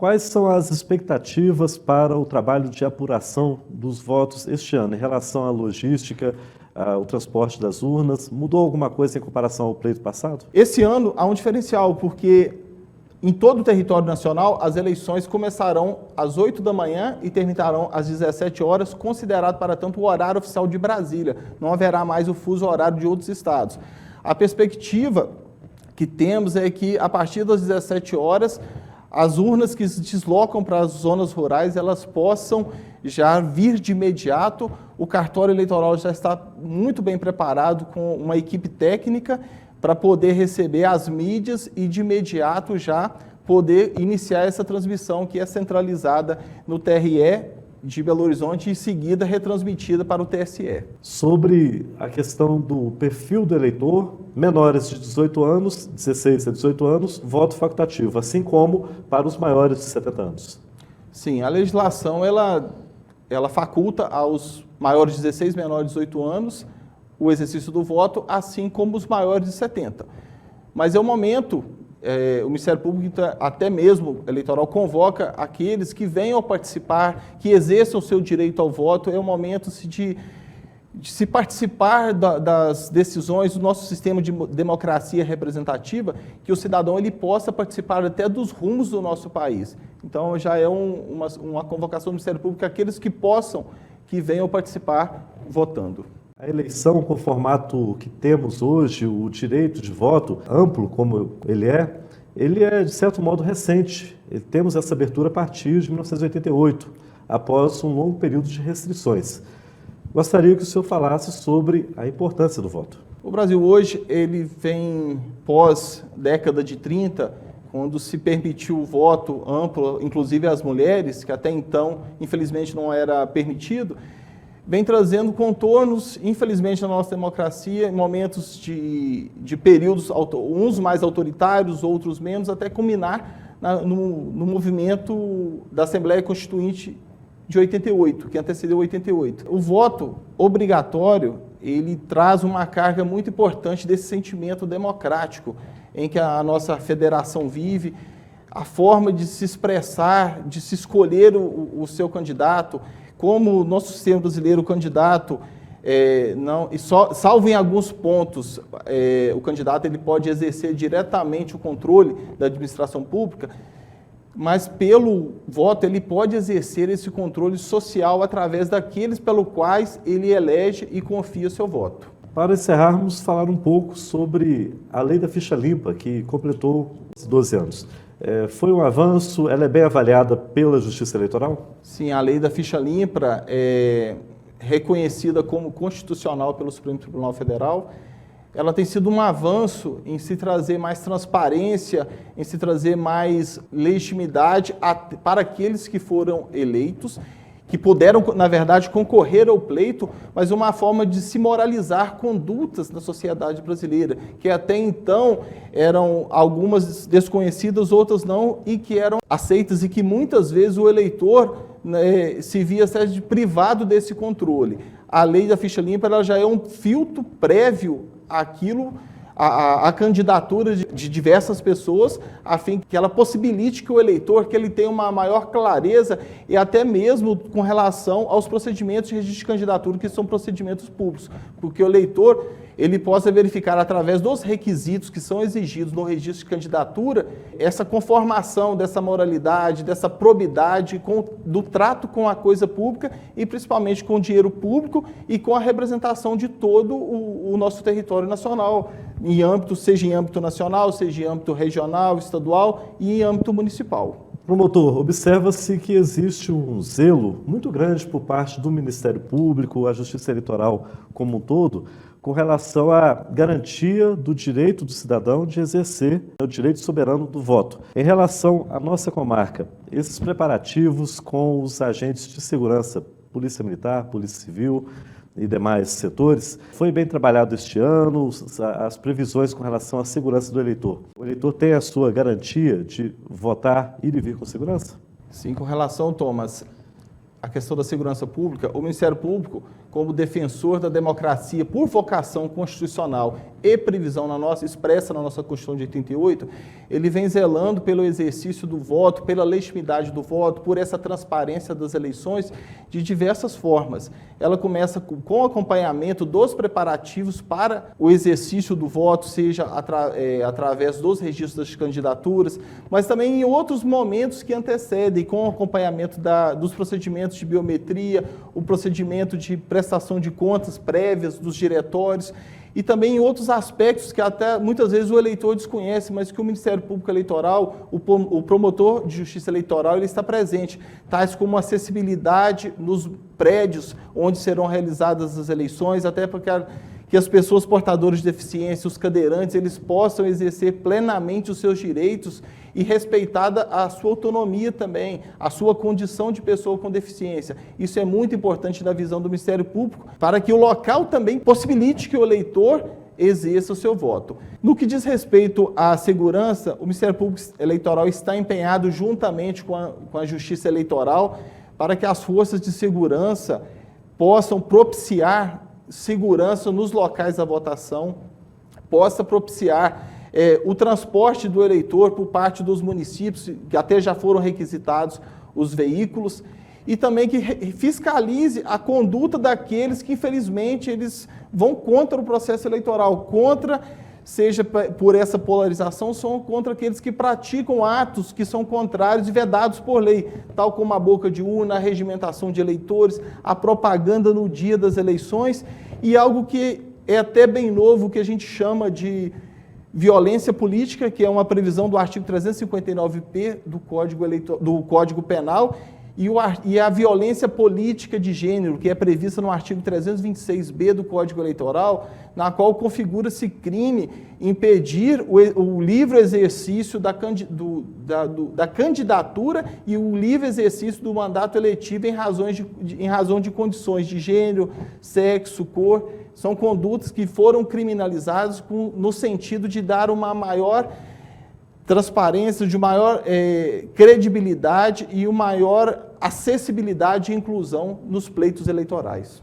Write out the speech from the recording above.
quais são as expectativas para o trabalho de apuração dos votos este ano, em relação à logística, ao transporte das urnas? Mudou alguma coisa em comparação ao pleito passado? Esse ano há um diferencial, porque em todo o território nacional as eleições começarão às 8 da manhã e terminarão às 17 horas, considerado para tanto o horário oficial de Brasília. Não haverá mais o fuso horário de outros estados. A perspectiva que temos é que a partir das 17 horas as urnas que se deslocam para as zonas rurais, elas possam já vir de imediato. O cartório eleitoral já está muito bem preparado com uma equipe técnica para poder receber as mídias e de imediato já poder iniciar essa transmissão que é centralizada no TRE de Belo Horizonte e em seguida retransmitida para o TSE. Sobre a questão do perfil do eleitor, menores de 18 anos, 16 a 18 anos, voto facultativo, assim como para os maiores de 70 anos. Sim, a legislação ela faculta aos maiores de 16, menores de 18 anos, o exercício do voto, assim como os maiores de 70. Mas é o momento, o Ministério Público, até mesmo eleitoral, convoca aqueles que venham participar, que exerçam o seu direito ao voto. É o momento de se participar das decisões do nosso sistema de democracia representativa, que o cidadão ele possa participar até dos rumos do nosso país. Então, já é uma convocação do Ministério Público, aqueles que possam, que venham participar votando. A eleição com o formato que temos hoje, o direito de voto amplo como ele é de certo modo recente. Temos essa abertura a partir de 1988, após um longo período de restrições. Gostaria que o senhor falasse sobre a importância do voto. O Brasil hoje, ele vem pós década de 30, quando se permitiu o voto amplo, inclusive às mulheres, que até então, infelizmente, não era permitido, vem trazendo contornos, infelizmente, na nossa democracia, em momentos de períodos, uns mais autoritários, outros menos, até culminar no movimento da Assembleia Constituinte de 88, que antecedeu 88. O voto obrigatório, ele traz uma carga muito importante desse sentimento democrático em que a nossa federação vive, a forma de se expressar, de se escolher o seu candidato. Como o nosso sistema brasileiro, o candidato, salvo em alguns pontos, o candidato ele pode exercer diretamente o controle da administração pública, mas pelo voto ele pode exercer esse controle social através daqueles pelos quais ele elege e confia o seu voto. Para encerrarmos, falar um pouco sobre a lei da ficha limpa, que completou 12 anos. Foi um avanço? Ela é bem avaliada pela Justiça Eleitoral? Sim, a lei da ficha limpa é reconhecida como constitucional pelo Supremo Tribunal Federal. Ela tem sido um avanço em se trazer mais transparência, em se trazer mais legitimidade para aqueles que foram eleitos, que puderam, na verdade, concorrer ao pleito, mas uma forma de se moralizar condutas na sociedade brasileira, que até então eram algumas desconhecidas, outras não, e que eram aceitas e que muitas vezes o eleitor se via privado desse controle. A lei da ficha limpa ela já é um filtro prévio àquilo, a candidatura de diversas pessoas, a fim que ela possibilite que o eleitor que ele tenha uma maior clareza e até mesmo com relação aos procedimentos de registro de candidatura, que são procedimentos públicos, porque o eleitor ele possa verificar através dos requisitos que são exigidos no registro de candidatura, essa conformação dessa moralidade, dessa probidade, do trato com a coisa pública e principalmente com o dinheiro público e com a representação de todo o nosso território nacional, seja em âmbito nacional, seja em âmbito regional, estadual e em âmbito municipal. Promotor, observa-se que existe um zelo muito grande por parte do Ministério Público, a Justiça Eleitoral como um todo, com relação à garantia do direito do cidadão de exercer o direito soberano do voto. Em relação à nossa comarca, esses preparativos com os agentes de segurança, Polícia Militar, Polícia Civil e demais setores, foi bem trabalhado este ano, as previsões com relação à segurança do eleitor. O eleitor tem a sua garantia de votar, ir e vir com segurança? Sim, com relação, Thomas, a questão da segurança pública, o Ministério Público, como defensor da democracia por vocação constitucional e previsão expressa na nossa Constituição de 88, ele vem zelando pelo exercício do voto, pela legitimidade do voto, por essa transparência das eleições de diversas formas. Ela começa com o acompanhamento dos preparativos para o exercício do voto, seja através dos registros das candidaturas, mas também em outros momentos que antecedem, com o acompanhamento dos procedimentos de biometria, o procedimento de prestação de contas prévias dos diretórios, e também em outros aspectos que até muitas vezes o eleitor desconhece, mas que o Ministério Público Eleitoral, o promotor de justiça eleitoral, ele está presente, tais como acessibilidade nos prédios onde serão realizadas as eleições, até para que as pessoas portadoras de deficiência, os cadeirantes, eles possam exercer plenamente os seus direitos e respeitada a sua autonomia também, a sua condição de pessoa com deficiência. Isso é muito importante na visão do Ministério Público, para que o local também possibilite que o eleitor exerça o seu voto. No que diz respeito à segurança, o Ministério Público Eleitoral está empenhado juntamente com a Justiça Eleitoral para que as forças de segurança possam propiciar segurança nos locais da votação, possa propiciar o transporte do eleitor por parte dos municípios, que até já foram requisitados os veículos, e também que fiscalize a conduta daqueles que, infelizmente, eles vão contra o processo eleitoral, seja por essa polarização, são contra aqueles que praticam atos que são contrários e vedados por lei, tal como a boca de urna, a regimentação de eleitores, a propaganda no dia das eleições, e algo que é até bem novo, que a gente chama de violência política, que é uma previsão do artigo 359-P do Código Penal, e a violência política de gênero, que é prevista no artigo 326-B do Código Eleitoral, na qual configura-se crime impedir o livre exercício da candidatura e o livre exercício do mandato eletivo em razão de condições de gênero, sexo, cor. São condutas que foram criminalizadas no sentido de dar uma maior transparência, de maior credibilidade e uma maior acessibilidade e inclusão nos pleitos eleitorais.